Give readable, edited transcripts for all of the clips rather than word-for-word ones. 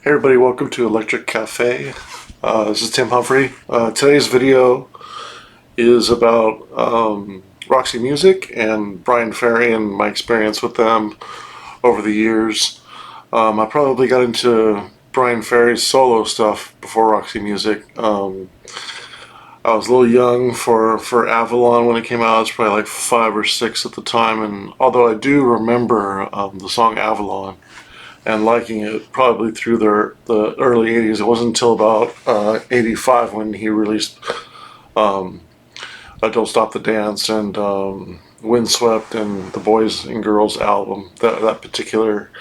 Hey everybody, welcome to Electric Cafe. This is Tim Humphrey. Today's video is about Roxy Music and Bryan Ferry and my experience with them over the years. I probably got into Bryan Ferry's solo stuff before Roxy Music. I was a little young for Avalon when it came out. I was probably like 5 or 6 at the time, and although I do remember the song Avalon and liking it probably through the early 80s. It wasn't until about 85 when he released Don't Stop the Dance and Windswept and the Boys and Girls album. That particular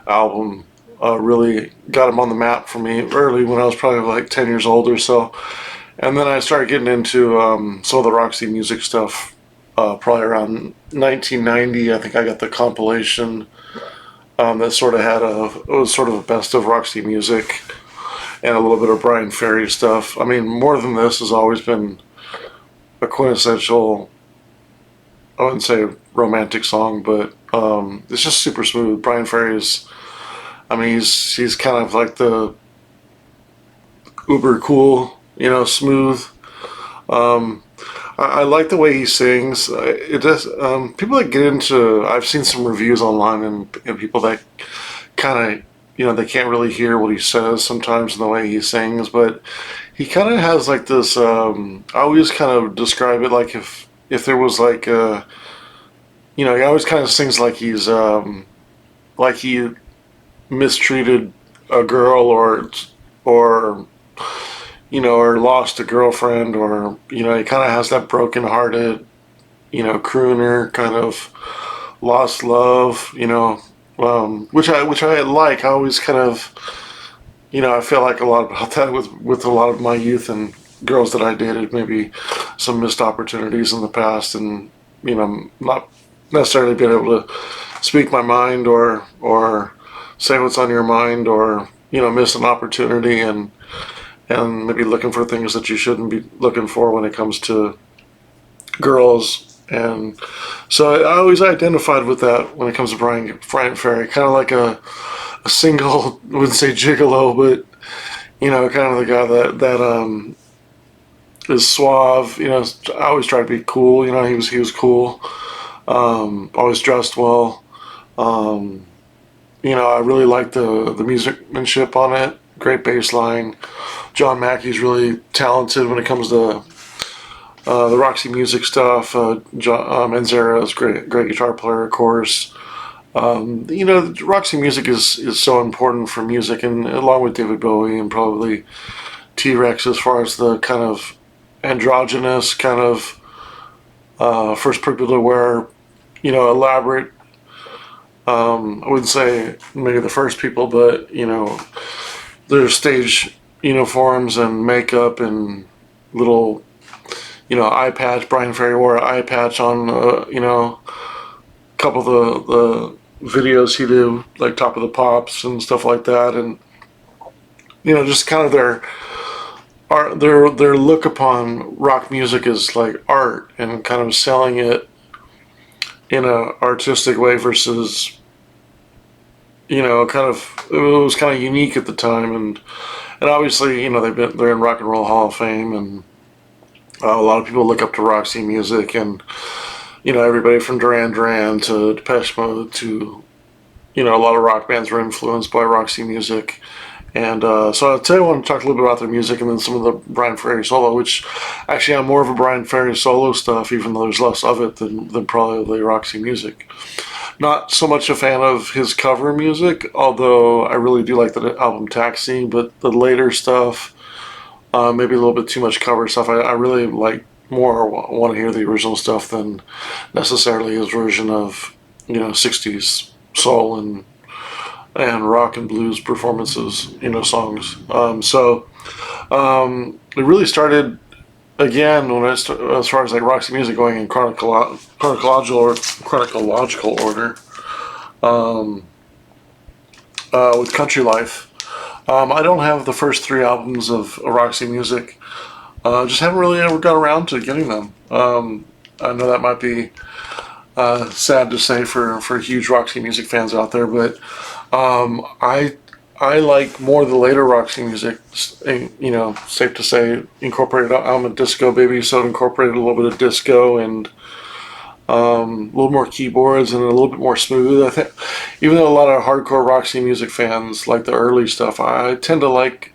album really got him on the map for me early when I was probably like 10 years old or so. And then I started getting into some of the Roxy Music stuff probably around 1990. I think I got the compilation that sort of it was sort of a best of Roxy Music and a little bit of Bryan Ferry stuff. I mean, More Than This has always been a quintessential, I wouldn't say romantic song, but it's just super smooth. Bryan Ferry is, I mean, he's kind of like the uber cool, smooth. I like the way he sings. It does. People that get into, I've seen some reviews online and people that kind of, they can't really hear what he says sometimes in the way he sings, but he kind of has like this. I always kind of describe it like if there was like he always kind of sings like he's like he mistreated a girl or or lost a girlfriend, or he kind of has that broken-hearted, crooner kind of lost love, which I like. I always kind of, I feel like a lot about that with a lot of my youth and girls that I dated. Maybe some missed opportunities in the past, and not necessarily being able to speak my mind or say what's on your mind, or miss an opportunity and maybe looking for things that you shouldn't be looking for when it comes to girls. And so I always identified with that when it comes to Bryan Ferry, kind of like a single, I wouldn't say gigolo, but kind of the guy that is suave. I always try to be cool. He was cool. Always dressed well. I really liked the musicmanship on it. Great bass line. John Mackey's really talented when it comes to the Roxy Music stuff. Manzara is great guitar player, of course. Roxy Music is so important for music, and along with David Bowie and probably T-Rex, as far as the kind of androgynous kind of first people to wear, elaborate. I wouldn't say maybe the first people, but their stage uniforms and makeup and little, eye patch. Bryan Ferry wore an eye patch on, a couple of the videos he did, like Top of the Pops and stuff like that, and just kind of their look upon rock music is like art and kind of selling it in a artistic way versus kind of, it was kind of unique at the time. And obviously they're in Rock and Roll Hall of Fame, and a lot of people look up to Roxy Music, and everybody from Duran Duran to Depeche Mode to a lot of rock bands were influenced by Roxy Music. And so today I want to talk a little bit about their music and then some of the Bryan Ferry solo, which actually I'm more of a Bryan Ferry solo stuff, even though there's less of it than probably Roxy Music. Not so much a fan of his cover music, although I really do like the album Taxi, but the later stuff, maybe a little bit too much cover stuff. I really like more want to hear the original stuff than necessarily his version of 60s soul and rock and blues performances, songs. It really started again when as far as like Roxy Music going in chronological order, with Country Life. I don't have the first 3 albums of Roxy Music. Just haven't really ever got around to getting them. I know that might be sad to say for huge Roxy Music fans out there, but I I like more the later Roxy music. You know, safe to say, incorporated. I'm a disco baby, so it incorporated a little bit of disco and a little more keyboards and a little bit more smooth. I think, even though a lot of hardcore Roxy music fans like the early stuff, I tend to like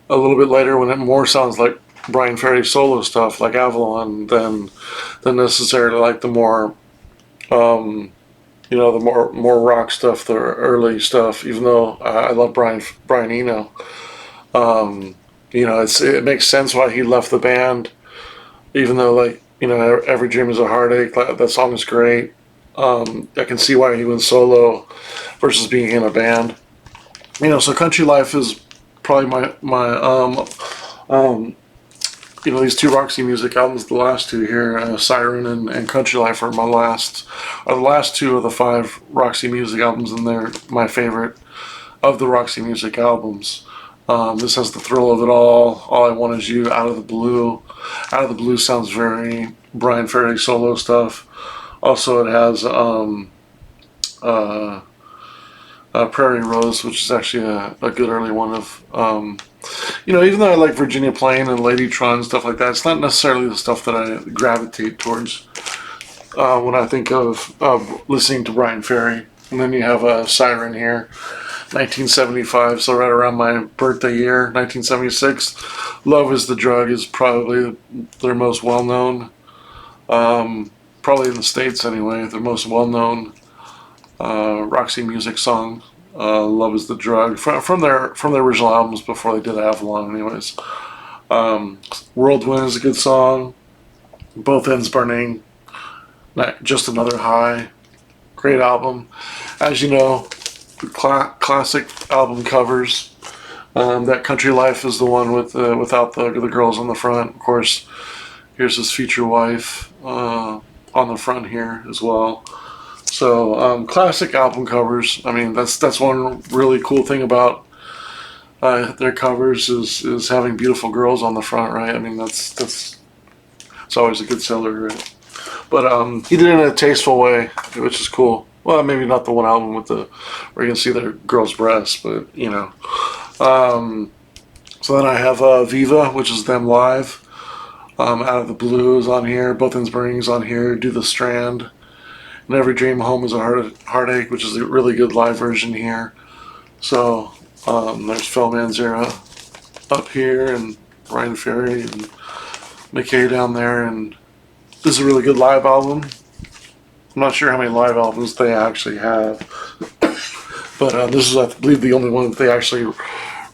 a little bit later when it more sounds like Bryan Ferry solo stuff, like Avalon, than necessarily like the more you know, the more rock stuff, the early stuff. Even though I love Brian Eno, you know, it makes sense why he left the band. Even though, like, you know, Every Dream Is a Heartache, that song is great. I can see why he went solo versus being in a band. You know, so Country Life is probably um, you know, these two Roxy music albums, the last two here, Siren and Country Life are the last two of the five Roxy music albums, and they're my favorite of the Roxy music albums. This has the thrill of it all I Want Is You, Out of the Blue. Out of the Blue sounds very Bryan Ferry solo stuff. Also, it has uh, Prairie Rose, which is actually a good early one of, you know, even though I like Virginia Plain and Ladytron and stuff like that, it's not necessarily the stuff that I gravitate towards when I think of listening to Bryan Ferry. And then you have a Siren here, 1975, so right around my birthday year, 1976. Love Is the Drug is probably their most well-known, probably in the States anyway, their most well-known Roxy music song. Love Is the Drug from their original albums before they did Avalon, anyways. Whirlwind is a good song. Both Ends Burning. Just Another High. Great album. As you know, classic album covers. That Country Life is the one with without the girls on the front. Of course, here's his future wife on the front here as well. So classic album covers. I mean, that's one really cool thing about their covers is having beautiful girls on the front, right? I mean, that's it's always a good seller, right? But he did it in a tasteful way, which is cool. Well, maybe not the one album with the where you can see their girls' breasts, but you know. So then I have Viva, which is them live. Out of the Blue is on here. Both Ends Burning is on here. Do the Strand. And Every Dream Home is a Heartache, which is a really good live version here. So there's Phil Manzera up here and Bryan Ferry and McKay down there, and this is a really good live album. I'm not sure how many live albums they actually have, but this is, I believe, the only one that they actually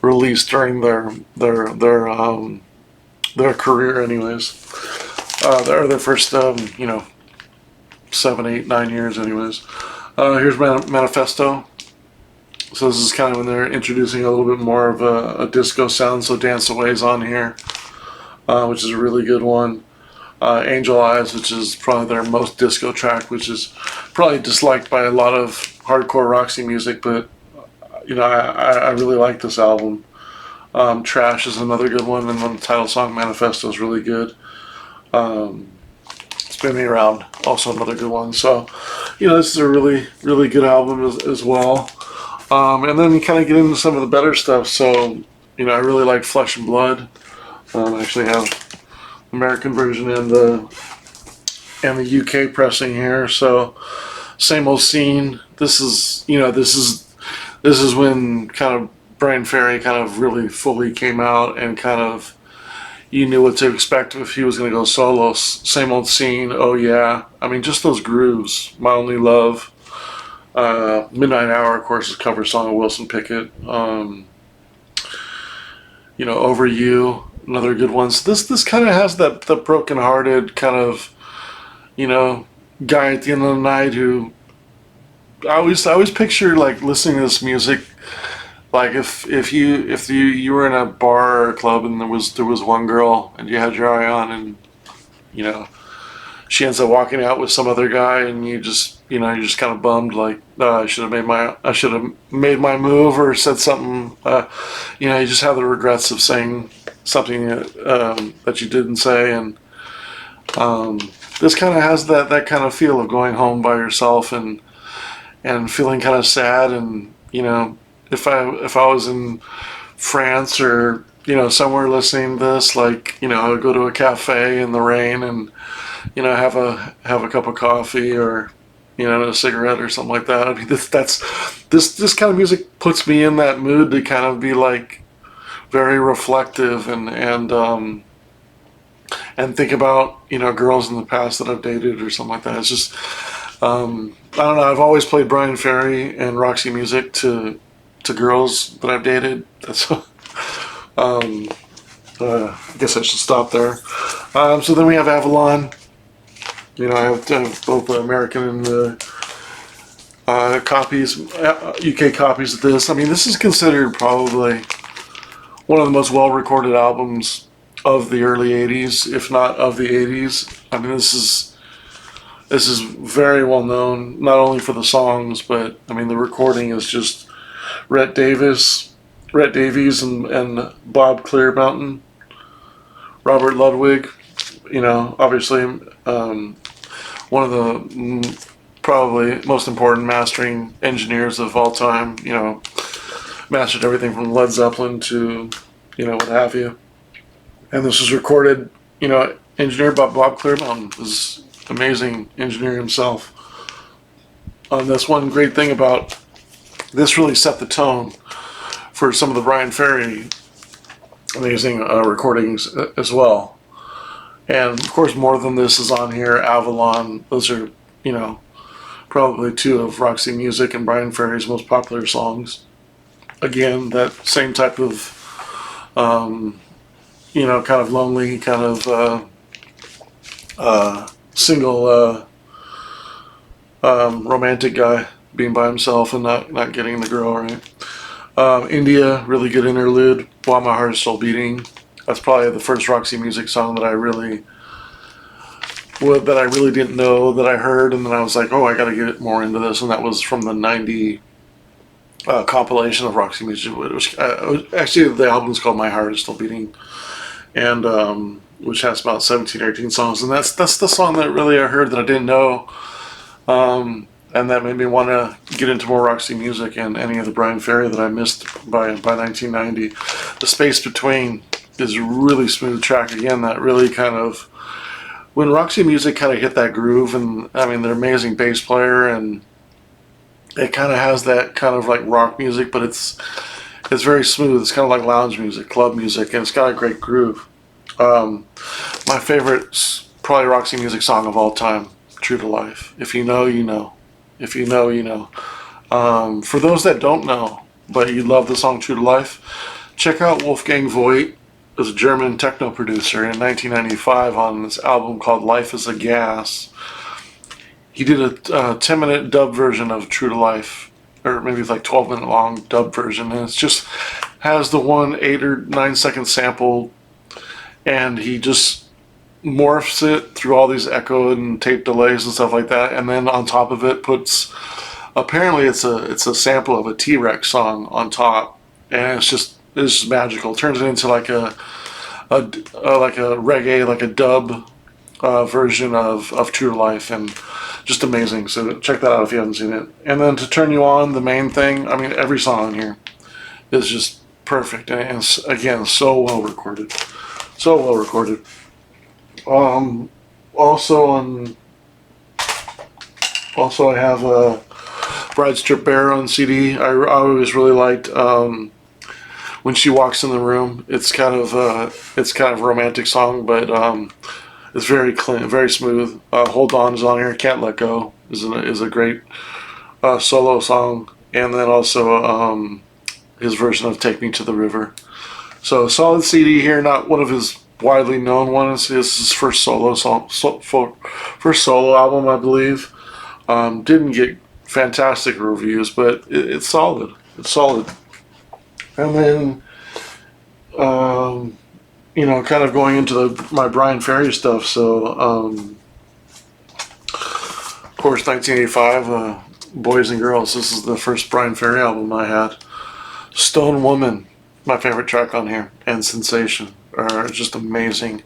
released during their career, anyways. Their first, you know, 7, 8, 9 years, anyways. Here's Manifesto. So this is kind of when they're introducing a little bit more of a disco sound. So Dance Away's on here, which is a really good one. Angel Eyes, which is probably their most disco track, which is probably disliked by a lot of hardcore Roxy music, but you know, I really like this album. Trash is another good one, and then the title song Manifesto is really good. Spin Me Around, also another good one. So, you know, this is a really, really good album as well. And then you kind of get into some of the better stuff. So, you know, I really like Flesh and Blood. I actually have American version and the UK pressing here. So, Same Old Scene. This is, you know, this is when kind of Bryan Ferry kind of really fully came out and kind of you knew what to expect if he was going to go solo. Same Old Scene. Oh yeah. I mean, just those grooves. My Only Love. Midnight Hour, of course, is a cover song of Wilson Pickett. You know, Over You, another good one. So this kind of has that the broken-hearted kind of, you know, guy at the end of the night who I always picture like listening to this music. Like if you were in a bar or a club and there was one girl and you had your eye on, and you know she ends up walking out with some other guy, and you're just kind of bummed, like I should have made my move or said something. You know, you just have the regrets of saying something that you didn't say, and this kind of has that kind of feel of going home by yourself and feeling kind of sad, and you know. if I was in France or somewhere listening to this, like I would go to a cafe in the rain and have a cup of coffee or a cigarette or something like that. I mean, this kind of music puts me in that mood to kind of be like very reflective and think about girls in the past that I've dated or something like that. It's just I don't know. I've always played Bryan Ferry and Roxy music to girls that I've dated. That's I guess I should stop there. So then we have Avalon. I have both the American and the copies, UK copies of this. I mean, this is considered probably one of the most well-recorded albums of the early '80s, if not of the '80s. I mean, this is very well known, not only for the songs, but I mean, the recording is just Rhett Davies, and Bob Clearmountain, Robert Ludwig. Obviously, one of the probably most important mastering engineers of all time. Mastered everything from Led Zeppelin to what have you. And this was recorded, engineered by Bob Clearmountain, who's amazing engineer himself. That's one great thing about this, really set the tone for some of the Bryan Ferry amazing recordings as well. And of course, More Than This is on here, Avalon. Those are, probably two of Roxy Music and Bryan Ferry's most popular songs. Again, that same type of, kind of lonely, kind of single romantic guy being by himself and not getting the girl right. India, really good interlude. While My Heart Is Still Beating. That's probably the first Roxy Music song that I really didn't know that I heard, and then I was like, oh, I got to get more into this, and that was from the '90 compilation of Roxy Music. It was actually, the album's called My Heart Is Still Beating, and which has about 17 or 18 songs, and that's the song that really I heard that I didn't know, and that made me want to get into more Roxy Music and any of the Bryan Ferry that I missed by 1990. The Space Between is a really smooth track again. That really kind of, when Roxy Music kind of hit that groove, and I mean, they're amazing bass player, and it kind of has that kind of like rock music, but it's very smooth. It's kind of like lounge music, club music, and it's got a great groove. My favorite, probably Roxy Music song of all time, True to Life. If you know, you know. If you know, you know. For those that don't know, but you love the song True to Life, check out Wolfgang Voigt, as a German techno producer in 1995 on this album called Life is a Gas. He did a 10-minute dub version of True to Life, or maybe it's like 12-minute long dub version, and it just has the one 8 or 9 second sample, and he just morphs it through all these echo and tape delays and stuff like that, and then on top of it puts, apparently it's a sample of a T-Rex song on top, and it's just magical. Turns it into like a reggae, like a dub version of True to Life, and just amazing. So check that out if you haven't seen it. And then To Turn You On, the main thing. I mean, every song on here is just perfect, and again, so well recorded, so well recorded. Also I have a Bride Strip Bear on CD. I always really liked When She Walks in the Room. It's kind of a romantic song, but it's very clean, very smooth. Hold On is on here. Can't Let Go is a great solo song, and then also his version of Take Me to the River. So solid CD here. Not one of his widely known ones. This is his first solo song, first solo album, I believe. Didn't get fantastic reviews, but it's solid. It's solid. And then, kind of going into my Bryan Ferry stuff. So, of course, 1985, Boys and Girls. This is the first Bryan Ferry album I had. Stone Woman, my favorite track on here, and Sensation are just amazing.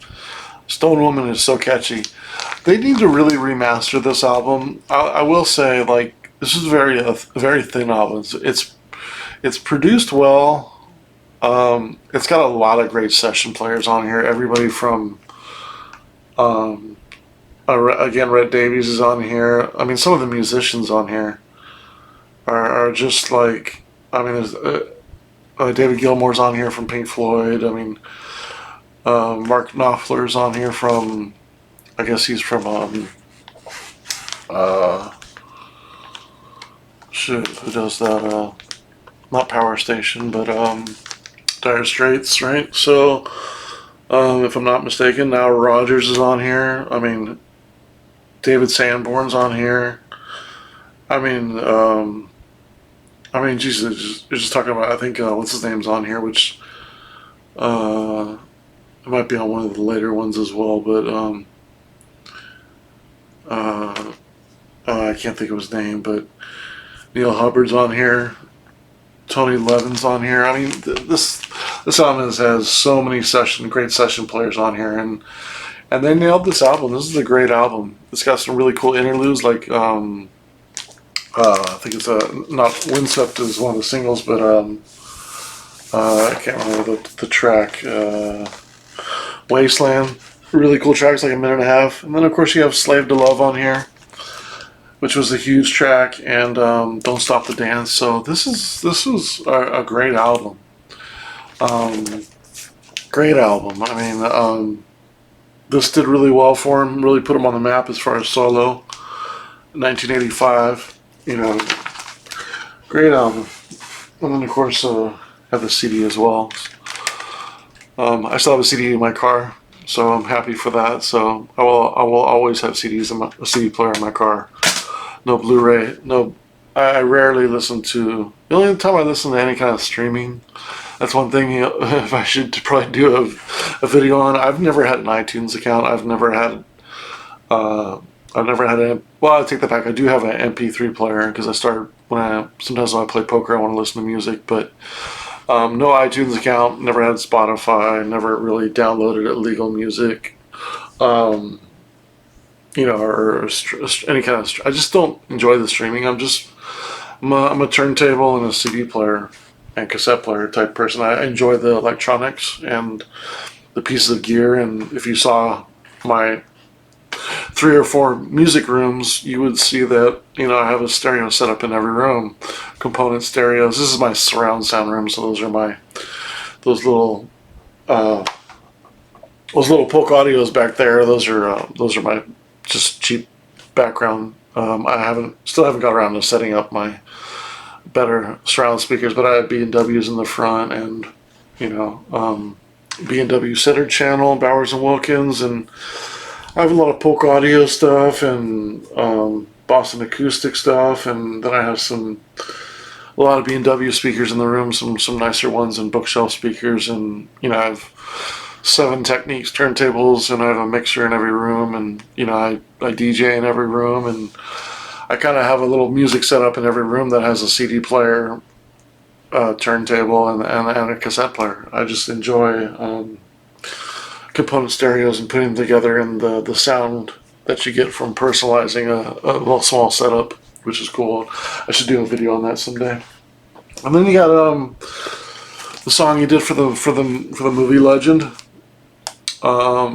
Stone Woman is so catchy. They need to really remaster this album. I will say, like, this is a very thin album. It's produced well. It's got a lot of great session players on here. Everybody from um, again, Rhett Davies is on here. I mean, some of the musicians on here are just like, I mean, David Gilmour's on here from Pink Floyd. I mean, Mark Knopfler's on here from, I guess he's from, shit, who does that? Not Power Station, but Dire Straits, right? So, if I'm not mistaken, now Rogers is on here. I mean, David Sanborn's on here. I mean, Jesus, you're just talking about. I think what's his name's on here, which it might be on one of the later ones as well. But I can't think of his name. But Neil Hubbard's on here. Tony Levin's on here. I mean, this album has so many great session players on here, and they nailed this album. This is a great album. It's got some really cool interludes, like I think it's not Windswept is one of the singles, but I can't remember the track. Wasteland, really cool tracks, like a minute and a half, and then of course you have Slave to Love on here, which was a huge track, and Don't Stop the Dance. So this was a great album. Great album. I mean, this did really well for him. Really put him on the map as far as solo. 1985. You know, great album. And then of course have the CD as well. I still have a CD in my car, so I'm happy for that. So I will always have CDs in a CD player in my car. No Blu-ray. No, I rarely listen to. The only time I listen to any kind of streaming, that's one thing. If I should probably do a video on. I've never had an iTunes account. I've never had. Well, I take that back. I do have an MP3 player because sometimes when I play poker, I want to listen to music, but no iTunes account. Never had Spotify. Never really downloaded illegal music. Or any kind of. I just don't enjoy the streaming. I'm a turntable and a CD player and cassette player type person. I enjoy the electronics and the pieces of gear. And if you saw my 3 or 4 music rooms, you would see that I have a stereo set up in every room, component stereos. This is my surround sound room, so those are those little Polk Audios back there. Those are my just cheap background. I still haven't got around to setting up my better surround speakers, but I have B&Ws in the front, and B&W centered channel, Bowers and Wilkins, and I have a lot of Polk Audio stuff and Boston acoustic stuff, and then I have a lot of B&W speakers in the room, some nicer ones, and bookshelf speakers, and I have 7 Techniques turntables, and I have a mixer in every room, and I DJ in every room, and I kind of have a little music setup in every room that has a CD player, turntable, and a cassette player. I just enjoy component stereos and putting them together, and the sound that you get from personalizing a little small setup, which is cool. I should do a video on that someday. And then you got the song you did for the movie Legend.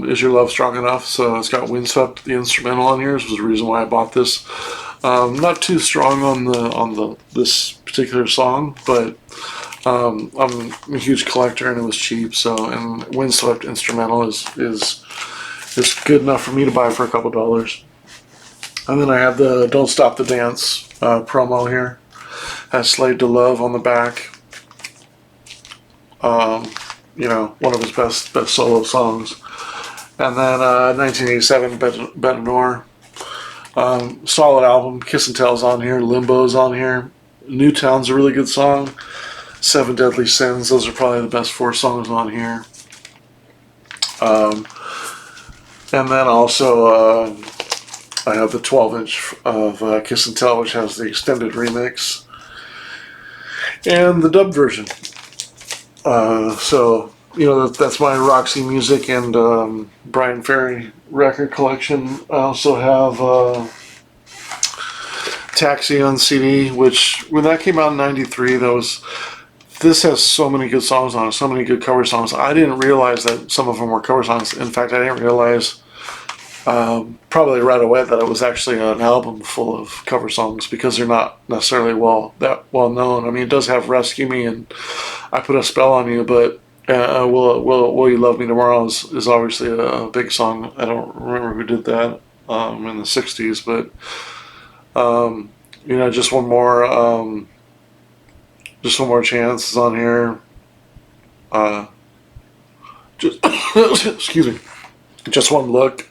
Is Your Love Strong Enough? So it's got Windswept, the instrumental, on here. This was the reason why I bought this. Not too strong on this particular song, but I'm a huge collector, and it was cheap. So, and Windswept instrumental is good enough for me to buy for a couple $. And then I have the Don't Stop the Dance promo here. Has Slave to Love on the back. One of his best solo songs. And then 1987, Betanor. Solid album. Kiss and Tell's on here. Limbo's on here. Newtown's a really good song. 7 Deadly Sins. Those are probably the best 4 songs on here. And then also I have the 12-inch of Kiss and Tell, which has the extended remix. And the dub version. So, that's my Roxy Music and Bryan Ferry record collection. I also have Taxi on CD, which when that came out in '93, this has so many good songs on it, so many good cover songs. I didn't realize that some of them were cover songs. In fact, I didn't realize probably right away that it was actually an album full of cover songs because they're not necessarily that well known. I mean, it does have "Rescue Me" and "I Put a Spell on You," but "Will You Love Me Tomorrow" is obviously a big song. I don't remember who did that in the '60s, but just one more chance is on here. Just excuse me. Just one look.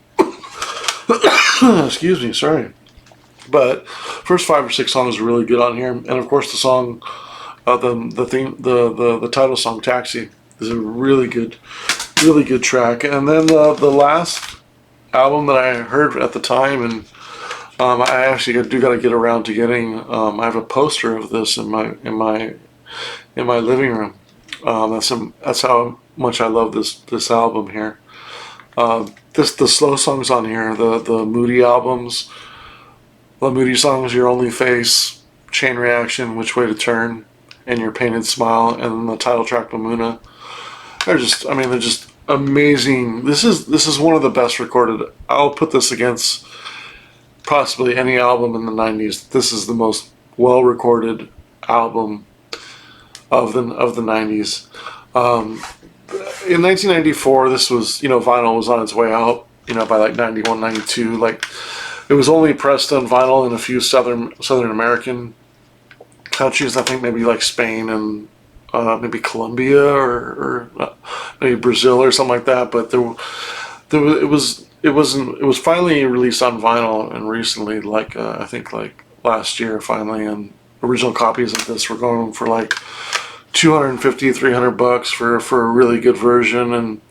Excuse me, sorry. But first 5 or 6 songs are really good on here, and of course the song, the title song "Taxi" is a really good track. And then the last album that I heard at the time, and I actually got to get around to getting. I have a poster of this in my living room. That's how much I love this album here. The slow songs on here, the moody albums, the moody songs, "Your Only Face," "Chain Reaction," "Which Way to Turn," and "Your Painted Smile," and then the title track "Mamuna." They're just amazing. This is one of the best recorded. I'll put this against possibly any album in the '90s. This is the most well recorded album of the '90s. In 1994, this was, vinyl was on its way out, by like '91, '92. Like, it was only pressed on vinyl in a few Southern American countries. I think maybe like Spain and maybe Colombia or maybe Brazil or something like that. But it was finally released on vinyl, and recently, like I think like last year, finally, and original copies of this were going for like $250, $300 for a really good version, and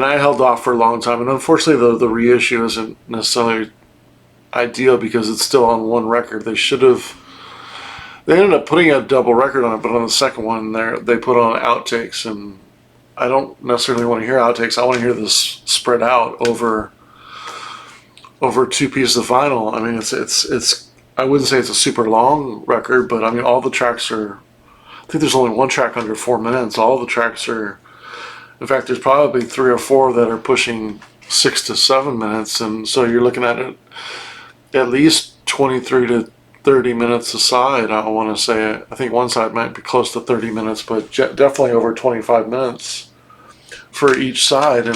I held off for a long time. And unfortunately, the reissue isn't necessarily ideal because it's still on one record. They ended up putting a double record on it, but on the second one, they put on outtakes, and I don't necessarily want to hear outtakes. I want to hear this spread out over 2 pieces of vinyl. I mean, it's I wouldn't say it's a super long record, but I mean, all the tracks are. I think there's only one track under 4 minutes. All the tracks are. In fact, there's probably 3 or 4 that are pushing 6 to 7 minutes, and so you're looking at it at least 23 to 30 minutes a side. I want to say. I think one side might be close to 30 minutes, but definitely over 25 minutes for each side, and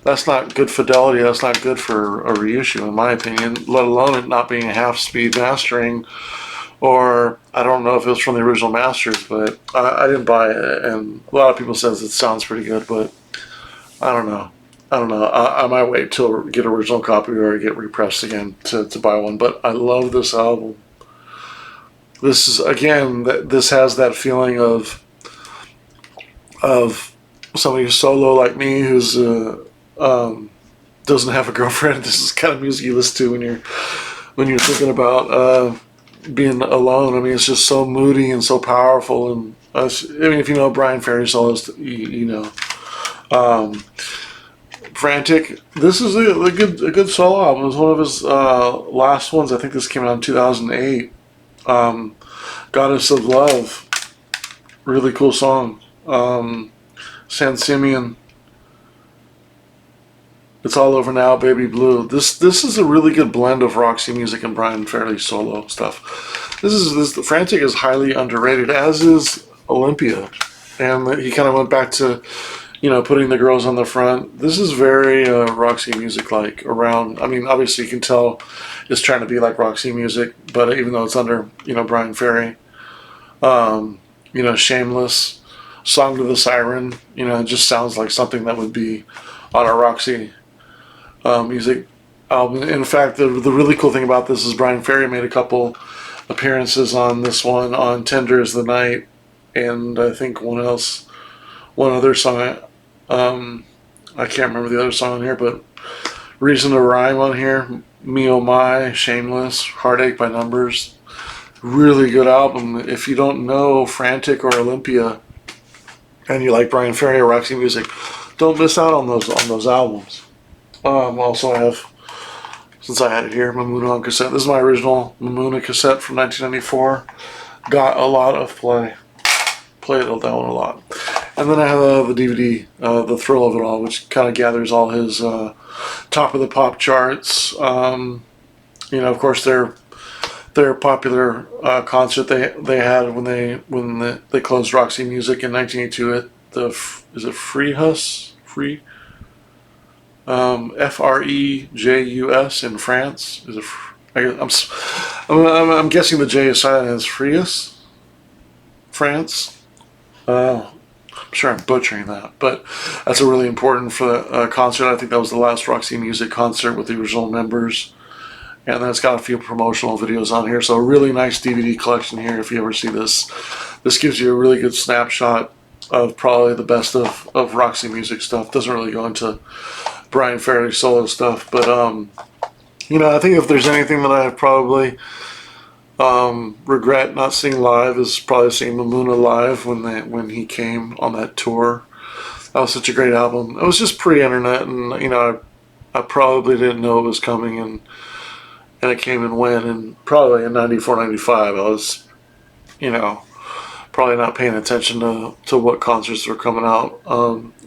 that's not good fidelity. That's not good for a reissue, in my opinion, let alone it not being a half-speed mastering, or I don't know if it was from the original masters, but I didn't buy it, and a lot of people says it sounds pretty good, but I don't know. I might wait till get original copy or get repressed again to buy one, but I love this album. This is, again, this has that feeling of somebody who's solo like me, who's doesn't have a girlfriend. This is the kind of music you listen to when you're thinking about being alone. I mean, it's just so moody and so powerful. And I mean, if you know Bryan Ferry soloist, you know. Frantic. This is a good solo album. It was one of his last ones. I think this came out in 2008. Goddess of Love. Really cool song. San Simeon. It's All Over Now, Baby Blue. This is a really good blend of Roxy music and Bryan Ferry solo stuff. This Frantic is highly underrated, as is Olympia, and he kind of went back to, putting the girls on the front. This is very Roxy music, like around. I mean, obviously you can tell it's trying to be like Roxy music, but even though it's under Bryan Ferry, Shameless, Song to the Siren, it just sounds like something that would be on a Roxy music album. In fact, the really cool thing about this is Bryan Ferry made a couple appearances on this one, on Tender Is the Night, and I think one other song. I can't remember the other song on here, but Reason to Rhyme on here, Me Oh My, Shameless, Heartache by Numbers. Really good album. If you don't know Frantic or Olympia, and you like Bryan Ferry or Roxy music, don't miss out on those albums. Also, I have since I had it here, Mamuna on cassette. This is my original Mamuna cassette from 1994. Got a lot of play. Played that one a lot. And then I have the DVD, The Thrill of It All, which kind of gathers all his top of the pop charts. Of course, their popular concert they had when they closed Roxy Music in 1982 at is it Freejus? Frejus in France. Is it? I'm guessing the J is silent as Freejus, France. I'm sure I'm butchering that, but that's a really important for the concert. I think that was the last Roxy Music concert with the original members. And then it's got a few promotional videos on here. So a really nice DVD collection here if you ever see this. This gives you a really good snapshot of probably the best of Roxy Music stuff. Doesn't really go into Bryan Ferry solo stuff. But, I think if there's anything that I probably regret not seeing live is probably seeing Mamuna live when he came on that tour. That was such a great album. It was just pre-internet, and, I probably didn't know it was coming, and it came and went, and probably in 94, 95, I was, probably not paying attention to what concerts were coming out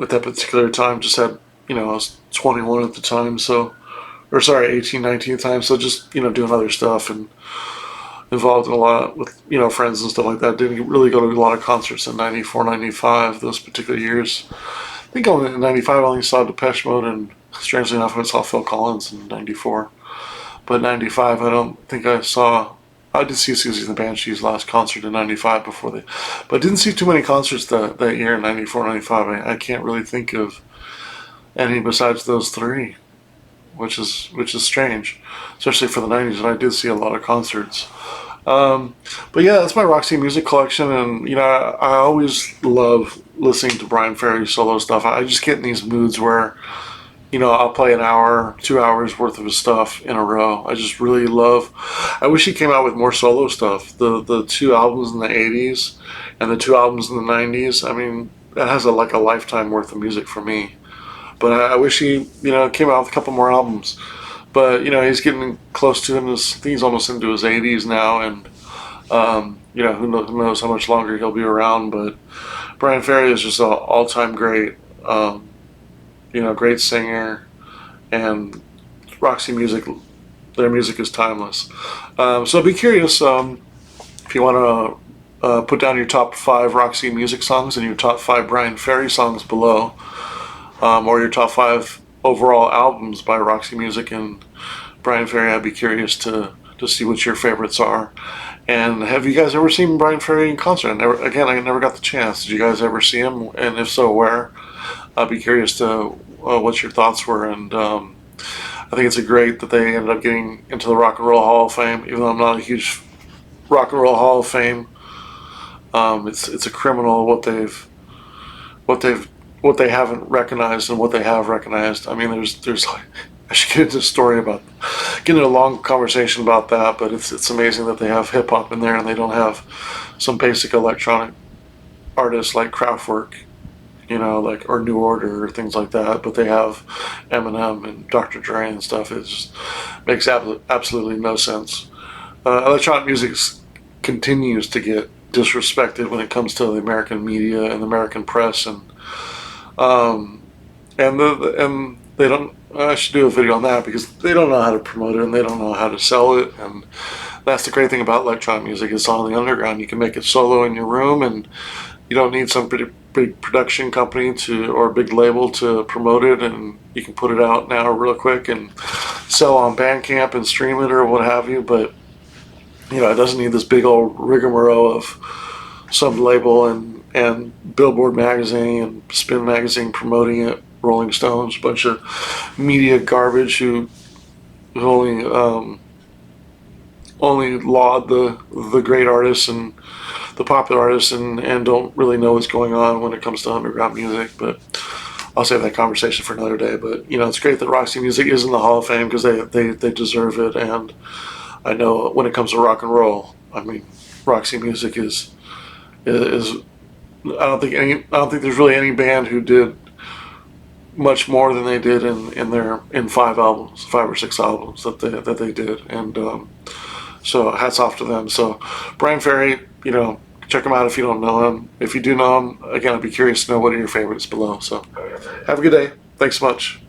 at that particular time. Just had, I was 21 at the time, 18, 19 at the time, so just, doing other stuff and involved in a lot with, friends and stuff like that. Didn't really go to a lot of concerts in 94, 95, those particular years. I think in 95 I only saw Depeche Mode, and strangely enough I saw Phil Collins in 94. But 95, I don't think I saw. I did see Susie and the Banshees last concert in 95 but I didn't see too many concerts that year in 94, 95. I can't really think of any besides those three, which is strange, especially for the 90s. And I did see a lot of concerts. But yeah, that's my Roxy Music collection, and I always love listening to Bryan Ferry solo stuff. I just get in these moods where I'll play an hour, 2 hours worth of his stuff in a row. I just really love. I wish he came out with more solo stuff. The two albums in the 80s and the two albums in the 90s. I mean, that has a lifetime worth of music for me. But I wish he came out with a couple more albums. But he's getting close to I think he's almost into his 80s now, and who knows how much longer he'll be around. But Bryan Ferry is just an all-time great. Great singer, and Roxy Music, their music is timeless. So I'd be curious if you want to put down your top 5 Roxy Music songs and your top 5 Bryan Ferry songs below, or your top 5 overall albums by Roxy Music and Bryan Ferry. I'd be curious to see what your favorites are. And have you guys ever seen Bryan Ferry in concert? I never got the chance. Did you guys ever see him? And if so, where? I'd be curious to what your thoughts were. And I think it's great that they ended up getting into the Rock and Roll Hall of Fame, even though I'm not a huge Rock and Roll Hall of Fame. It's a criminal what they haven't recognized and what they have recognized. I mean, there's I should get into a story about, get into a long conversation about that, but it's amazing that they have hip hop in there and they don't have some basic electronic artists like Kraftwerk, or New Order or things like that, but they have Eminem and Dr. Dre and stuff. It just makes absolutely no sense. Electronic music continues to get disrespected when it comes to the American media and the American press, and they don't. I should do a video on that because they don't know how to promote it and they don't know how to sell it. And that's the great thing about electronic music. It's all in the underground. You can make it solo in your room, and you don't need some pretty big production company or a big label to promote it. And you can put it out now real quick and sell on Bandcamp and stream it or what have you. But it doesn't need this big old rigmarole of some label and Billboard magazine and Spin magazine promoting it, Rolling Stones, a bunch of media garbage who only laud the great artists and the popular artists and don't really know what's going on when it comes to underground music. But I'll save that conversation for another day. But it's great that Roxy Music is in the Hall of Fame because they deserve it. And I know when it comes to rock and roll, I mean, Roxy Music is I don't think there's really any band who did much more than they did in 5 albums, 5 or 6 albums that they did, and so hats off to them. So Bryan Ferry, check him out if you don't know him. If you do know him, again, I'd be curious to know what are your favorites below. So have a good day. Thanks so much.